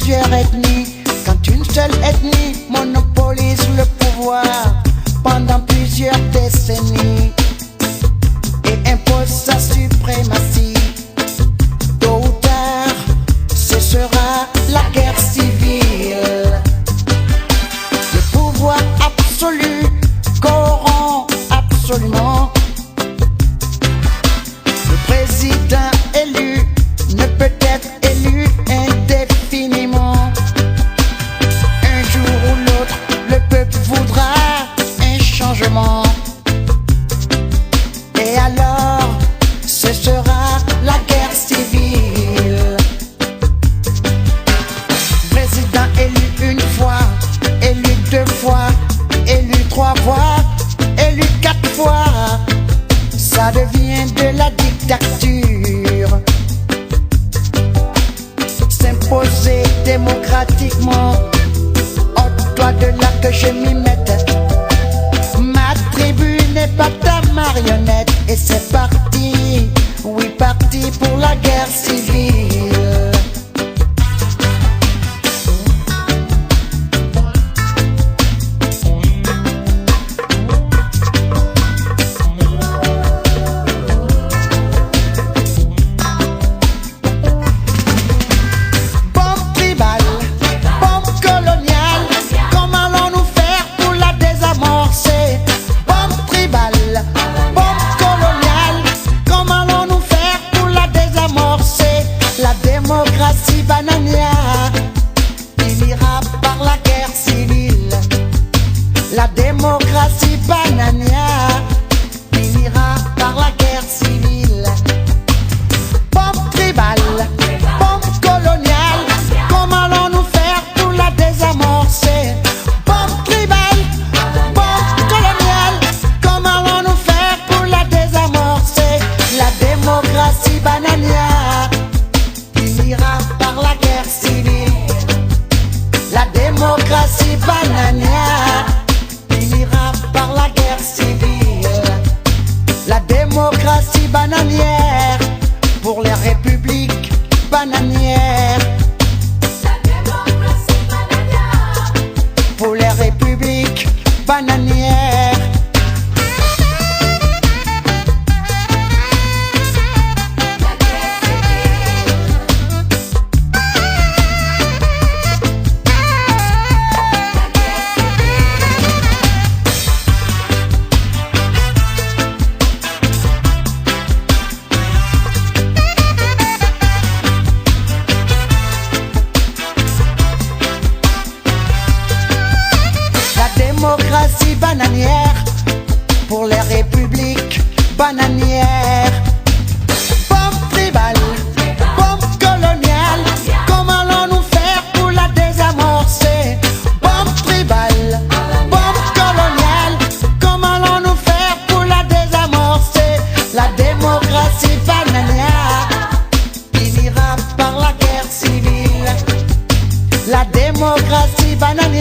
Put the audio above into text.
plusieurs ethnies, quand une seule ethnie monopolise le pouvoir pendant plusieurs décennies et impose sa suprématie. Tôt ou tard, ce sera la guerre civile. Le pouvoir absolu corrompt absolument. Le président élu ne peut être élu indéfiniment. Un jour ou l'autre, le peuple voudra un changement. Et alors, ce sera la guerre civile. Président élu une fois, élu deux fois, élu trois fois, élu quatre fois, ça devient de la dictature. S'imposer démocratiquement, ôte-toi de là que je m'y mette. Ma tribu n'est pas ta marionnette. Et c'est parti, oui parti pour la guerre civile. Démocratie bananière finira par la guerre civile. La démocratie bananière finira par la guerre civile. Bombe tribale, bombe coloniale, comment allons-nous faire pour la désamorcer? Bombe tribale, bombe coloniale, comment allons-nous faire pour la désamorcer? La démocratie bananière finira par la guerre civile. La démocratie bananière finira par la guerre civile. La démocratie bananière pour les républiques bananières. La démocratie bananière Pour les républiques bananières. Démocratie bananière pour les républiques bananières. Bombe tribale, bombe coloniale, comment allons-nous faire pour la désamorcer? Bombe tribale, bombe coloniale, comment allons-nous faire pour la désamorcer? La démocratie bananière finira par la guerre civile. La démocratie bananière